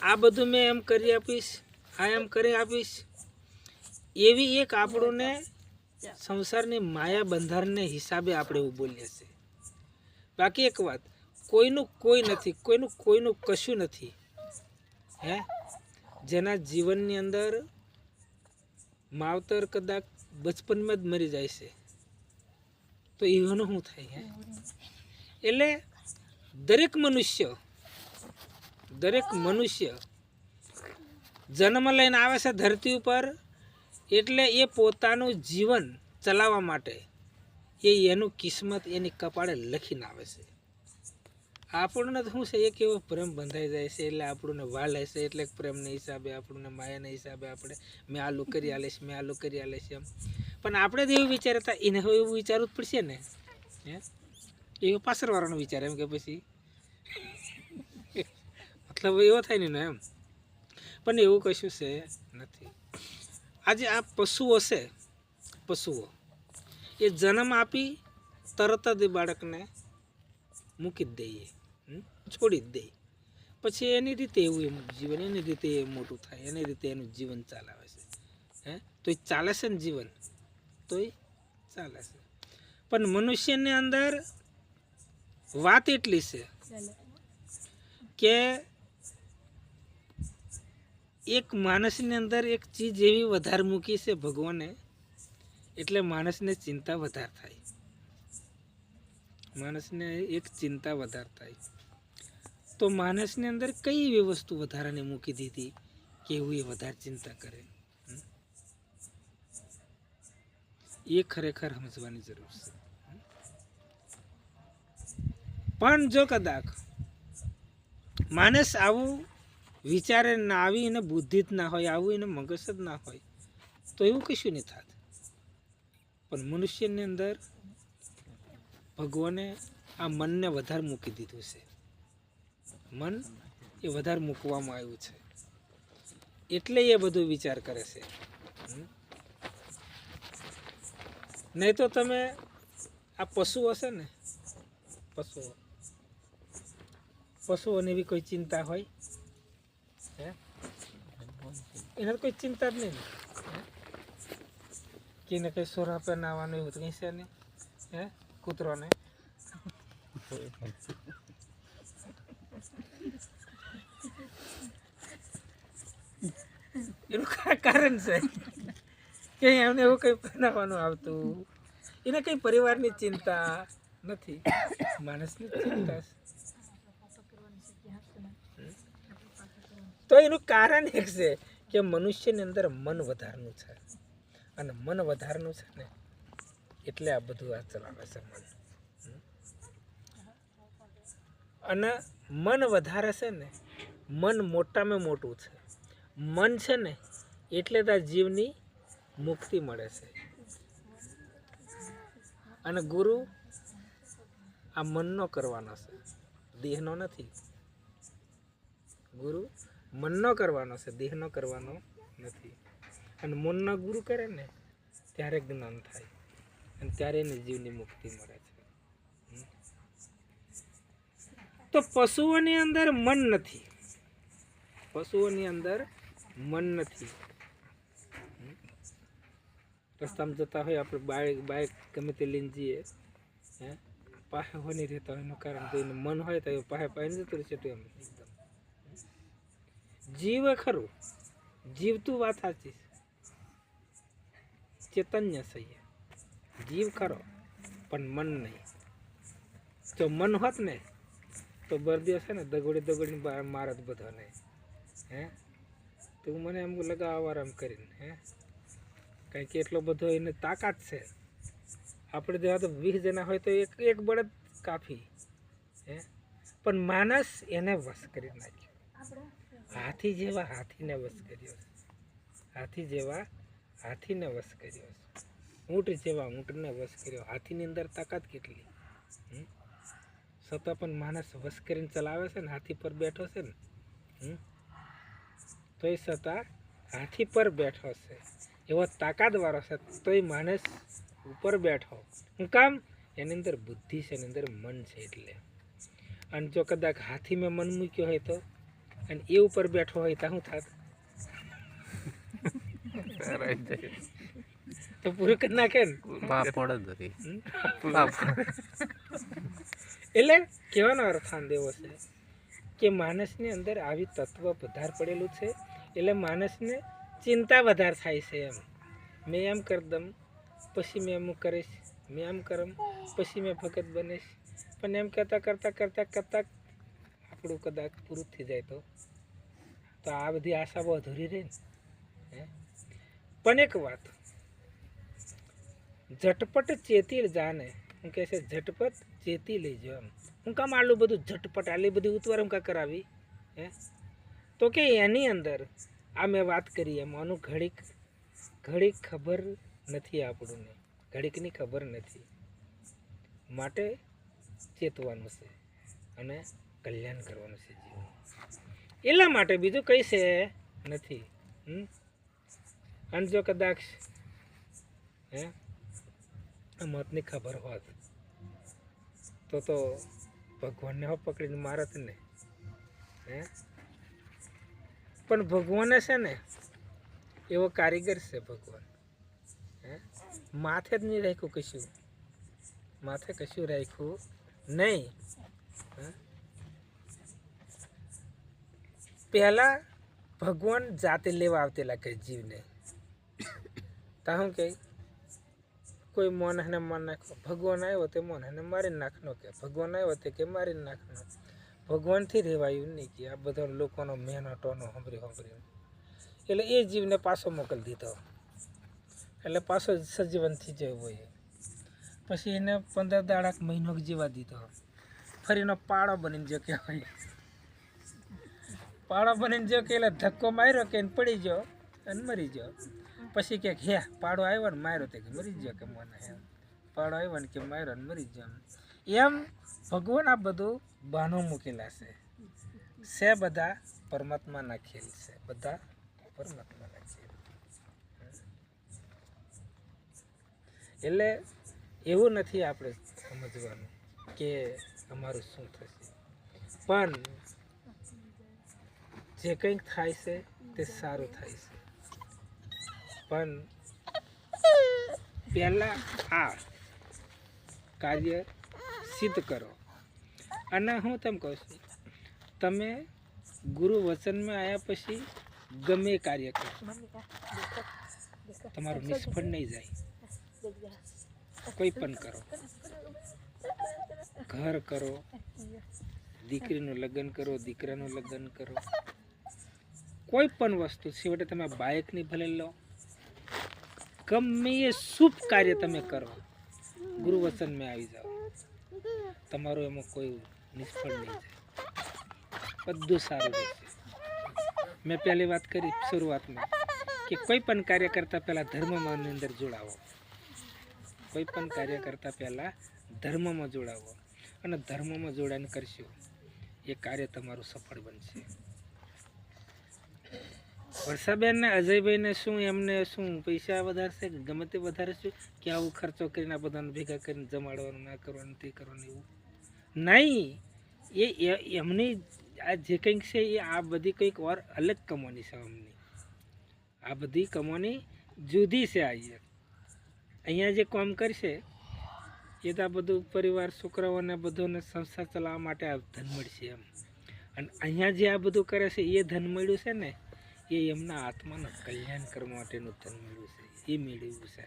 આ બધું મેં એમ કરી આપીશ, આ એમ કરી આપીશ, એવી એક આપણને સંસારની માયા બંધારણને હિસાબે આપણે એવું બોલીએ છીએ. બાકી એક વાત, કોઈનું કોઈ નથી, કોઈનું કશું નથી. હે, જેના જીવનની અંદર માવતર કદાચ બચપનમાં જ મરી જાય છે તો એનું શું થાય? હે, એટલે દરેક મનુષ્ય જન્મ લઈને આવે છે ધરતી ઉપર, એટલે એ પોતાનું જીવન ચલાવવા માટે એનું કિસ્મત એની કપાળે લખીને આવે છે. આપણને તો શું છે, એક એવો પ્રેમ બંધાઈ જાય છે, એટલે આપણને વાલે છે, એટલે પ્રેમના હિસાબે આપણને માયાના હિસાબે આપણે મેં આલું કરી આલીશ, મેં આલું કરી આલીશ એમ. પણ આપણે તો એવું વિચારતા, એને હવે એવું વિચારવું જ પડશે ને. હે, એવો પાછળવાળાનો વિચાર એમ કે પછી મતલબ એવો થાય ને એમ. પણ એવું કશું છે નથી. આજે આ પશુઓ છે, પશુઓ એ જન્મ આપી તરત જ બાળકને મૂકી જ દઈએ, છોડી જ દઈએ. પછી એની રીતે એવું એનું જીવન, એની રીતે એ મોટું થાય, એની રીતે એનું જીવન ચાલાવે છે. હે, તો એ ચાલે છે ને જીવન, તો એ ચાલે છે. પણ મનુષ્યની અંદર વાત એટલી છે કે એક માણસની અંદર એક ચીજ એવી વધારે મૂકી છે ભગવાને, એટલે માણસને ચિંતા વધારે થાય. માણસને એક ચિંતા વધારે થાય. તો માણસની અંદર કઈ એવી વસ્તુ વધારાને મૂકી દીધી કે એવું એ વધારે ચિંતા કરે? એ ખરેખર સમજવાની જરૂર છે. પણ જો કદાચ માણસ આવું વિચારે ના, આવી એને બુદ્ધિ જ ના હોય, આવું એને મગજ જ ના હોય, તો એવું કશું નહીં થાત. પણ મનુષ્યની અંદર ભગવાને આ મનને વધારે મૂકી દીધું છે. મન એ વધારે મૂકવામાં આવ્યું છે, એટલે એ બધું વિચાર કરે છે. નહીં તો તમે આ પશુ હશે ને, પશુઓની બી કોઈ ચિંતા હોય? હે, એને કોઈ ચિંતા જ નહીં ને. કે એને કંઈ સોરા પહેરાવવાનું એવું કંઈ છે નહીં. હે, કૂતરોને એનું કારણ છે કે એમને એવું કંઈ બનાવવાનું આવતું, એને કંઈ પરિવારની ચિંતા નથી, માણસની ચિંતા છે. તો એનું કારણ એક છે કે મનુષ્યની અંદર મન વધારનું છે, અને મન વધારનું છે ને એટલે આ બધું આ ચલાવે છે મન. અને મન વધારે છે ને, મન મોટામાં મોટું છે. મન છે ને એટલે તો આ જીવની મુક્તિ મળે છે. અને ગુરુ આ મનનો કરવાનો છે, દેહનો નથી. ગુરુ મનનો કરવાનો છે, દેહનો કરવાનો નથી. અને મનનો ગુરુ કરે ને ત્યારે જ્ઞાન થાય, અને ત્યારે એને જીવની મુક્તિ મળે છે. તો પશુઓની અંદર મન નથી, પશુઓની અંદર મન નથી. રસ્તામાં જતા હોય આપણે, બાઇક ગમે તે લઈને જઈએ, હે, પાસે હોની રહેતા હોય, એનું કારણ તો એનું મન હોય તો એ પાસે જતું રહેશે. તો એમ એકદમ જીવ ખરું, જીવતું વાત સાચી, ચૈતન્ય છે, જીવ ખરો પણ મન નહીં. જો મન હોત ને તો બરદીઓ છે ને દગોડી મારત બધાને. હે, તું મને એમ લગાવવા આરામ કરીને. હે, કારણ કે એટલો બધો એને તાકાત છે. આપણે જેવા તો 20 જણા હોય તો એક બળદ કાફી. હે, પણ માણસ એને વશ કરી નાખ્યો. હાથી જેવા હાથીને વશ કર્યો, હાથી જેવા હાથીને વશ કર્યો, ઊંટ જેવા ઊંટને વશ કર્યો. હાથીની અંદર તાકાત કેટલી, છતાં પણ માણસ વશ કરીને ચલાવે છે ને, હાથી પર બેઠો છે ને. તોય છતાં હાથી પર બેઠો છે, એવો તાકાતવાળો છે, તોય માણસ ઉપર બેઠો. શું કામ? એની અંદર બુદ્ધિ છે, એની અંદર મન છે એટલે. અને જો કદાચ હાથી મેં મન મૂક્યો હોય તો અને એ ઉપર બેઠો હોય તો શું થાત? તો પૂરું કરી નાખે ને. એટલે કહેવાનો અર્થાંત એવો છે કે માણસની અંદર આવી તત્વ વધારે પડેલું છે, એટલે માણસને ચિંતા વધારે થાય છે. એમ મેં એમ કરી દઉં પછી મેં એમ કરીશ, મેં એમ કરમ પછી મેં ભગત બનીશ. પણ એમ કરતાં કરતાં કરતાં કરતાં આપણું કદાચ પૂરું થઈ જાય તો આ બધી આશાઓ અધૂરી રહે ને. પણ એક વાત, ઝટપટ ચેતી જાને, હું કહે છે ઝટપટ ચેતી લેજો. એમ હું કામ આટલું બધું ઝટપટ આટલી બધી ઉતવાર હું કા કરાવી? તો કે એની અંદર આ મેં વાત કરી એમ આનું ઘડીક ખબર નથી આપણને, ઘડીકની ખબર નથી. માટે ચેતવાનું છે અને કલ્યાણ કરવાનું છે જીવન. એટલા માટે બીજું કંઈ છે નથી. અને જો કદાચ મતની ખબર હોત તો ભગવાનને હો પકડીને મારત ને. પણ ભગવાને છે ને એવો કારીગર છે ભગવાન. માથે જ નહીં રાખ્યું કશું, માથે કશું રાખ્યું નહીં. પહેલા ભગવાન જાતે લેવા આવતેલા કે જીવને તા હું કે કોઈ મોનને માર નાખો, ભગવાન આવ્યો તે મોનને મારી નાખનો, કે ભગવાન આવ્યો તે કે મારી નાખનો. ભગવાનથી રહેવાયું નહીં કે આ બધા લોકોનો મહેનતોનો સાંભળી એટલે એ જીવને પાછો મોકલી દીધો. એટલે પાછો સજીવન થઈ જવું હોય. પછી એને 15 દાડા મહિનો જીવા દીધો. ફરીનો પાડો બનીને જો કહેવાય, પાડો બનીને જો કે એટલે ધક્કો માર્યો કે પડી ગયો અને મરી ગયો. પછી કે હે પાડો આવ્યો ને માર્યો તે કે મરી ગયો, કે મને એમ પાડો આવ્યો ને કે માર્યો ને મરી ગયો. એમ ભગવાન આ બધું બહાનો મૂકેલા છે બધા પરમાત્માના ખેલ છે, બધા પરમાત્માના ખેલ. એટલે એવું નથી આપણે સમજવાનું કે અમારું શું થશે, પણ જે કંઈક થાય છે તે સારું થાય છે. પણ પહેલાં આ કાર્ય સિદ્ધ કરો. અને હું તેમ કહું છું, તમે ગુરુ વચનમાં આવ્યા પછી ગમે કાર્ય કરો તમારું નિષ્ફળ નહીં જાય. કોઈ પણ કરો, ઘર કરો, દીકરીનું લગ્ન કરો, દીકરાનું લગ્ન કરો, કોઈ પણ વસ્તુ છેવટે તમે બાઇકની ભલે લો, ગમે એ શુભ કાર્ય તમે કરો, ગુરુ વચનમાં આવી જાઓ, તમારું એમાં કોઈ નિષ્ફળ નહીં જાય, બધું સારું રહેશે. મેં પહેલી વાત કરી શરૂઆતમાં કે કોઈ પણ કાર્ય કરતાં પહેલાં ધર્મમાં અંદર જોડાવો. કોઈ પણ કાર્ય કરતાં પહેલાં ધર્મમાં જોડાવો, અને ધર્મમાં જોડાઈને કરશો એ કાર્ય તમારું સફળ બનશે. વર્ષાબેન ને અજયભાઈને શું એમને શું પૈસા વધારે છે, ગમે તે વધારે છે કે આવું ખર્ચો કરીને આ બધાને ભેગા કરીને જમાડવાનું, ના કરવાનું, તે કરવાનું, એવું નહીં. એ એમની આ જે કંઈક છે એ આ બધી કંઈક ઓર અલગ કમાણી છે. એમની આ બધી કમાણી જુદી છે. અહીંયા જે કામ કરશે એ તો આ બધું પરિવાર, છોકરાઓને બધોને સંસાર ચલાવવા માટે આ ધન મળશે એમ. અને અહીંયા જે આ બધું કરે છે એ ધન મળ્યું છે ને એ એમના આત્માના કલ્યાણ કરવા માટેનું ધન મળ્યું છે, એ મેળવ્યું છે.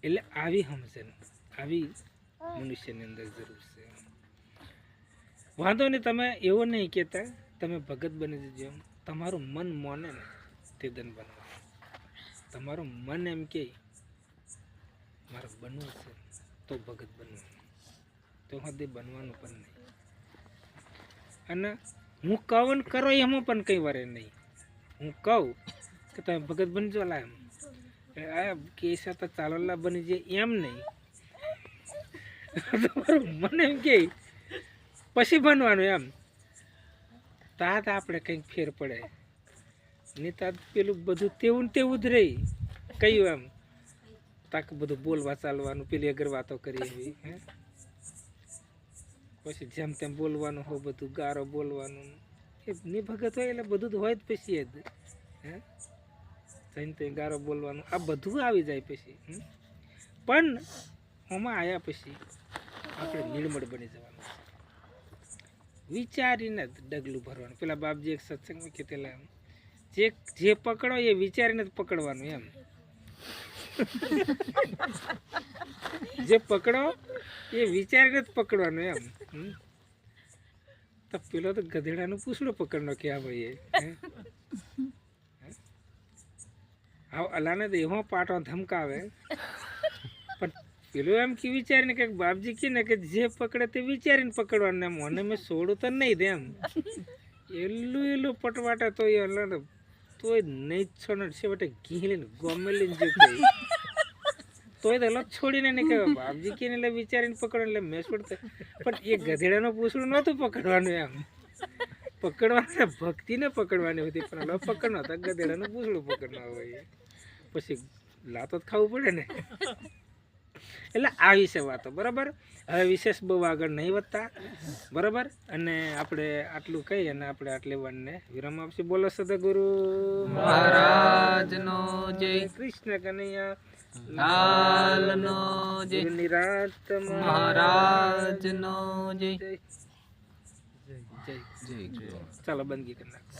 એટલે આવી સમજણ, આવી મનુષ્યની અંદર જરૂર છે. વાંધો નહીં, તમે એવું નહીં કહેતા તમે ભગત બની જજો. તમારું મન મોને ને તે ધન બનવા. તમારું મન એમ કે મારે બનવું છે તો ભગત બનવાનું, તો હદે બનવાનું પણ નહીં. અને હું કહું ને કરો એમાં પણ કંઈ વરે નહીં. હું કહું કે તમે ભગત બનજો લા, એમ આ કેસા તો ચાલોલા બની જાય એમ નહીં. તમારું મને એમ કે પછી બનવાનું એમ, તા આપણે કંઈક ફેર પડે નહીં. તા પેલું બધું તેવું જ રહી. કયું એમ તાક બધું બોલવા ચાલવાનું, પેલી અગર વાતો કરી એવી. પછી જેમ તેમ બોલવાનું હોય, બધું ગારો બોલવાનું એ નિભગત હોય એટલે બધું તો હોય જ પછી જ હે જઈને તે ગારો બોલવાનું આ બધું આવી જાય પછી પણ આમાં આવ્યા પછી આપણે નિર્મળ બની જવાનું વિચારીને જ ડગલું ભરવાનું. પેલા બાપજી એક સત્સંગમાં કહેતેલા જે પકડો એ વિચારીને જ પકડવાનું એમ જે પકડો એ વિચારીને જ પકડવાનું એમ તો પેલો તો ગધેડાનું પૂછડું પકડનો કે આ ભાઈ અલાને તો એવો પાટો ધમકાવે પણ પેલું એમ કે વિચારીને કે બાપજી કે ને કે જે પકડે તે વિચારીને પકડવાનું એમ મને મેં છોડું તો નહીં દે એમ એલું પટવાટા તો એ અલ્લા તોય નહીં છોડે છેવટે ઘીલીને ગમેલીને જે કહી તોય તો અલગ છોડીને નહીં કહેવાય બાપજી કે એટલે વિચારીને પકડવાનું એટલે મેં છોડતા પણ એ ગધેડાનું પૂછડું નહોતું પકડવાનું એમ પકડવાને ભક્તિને પકડવાની હતી પણ અલગ પકડનો હતા ગધેડાનું પૂછડું પકડના હોય પછી લાતો જ ખાવું પડે ને એટલે આ વિશે વાતો બરાબર. હવે વિશેષ બહુ આગળ નહીં વધતા બરાબર અને આપણે આટલું કહી અને આપણે આટલી વાનને વિરામ આપશે. બોલો સદગુરુ મહારાજનો જય, કૃષ્ણ કનૈયા લાલનો જય, નિરાત મહારાજનો જય. જય જય જય. ચાલો બંદગી કરી નાખો.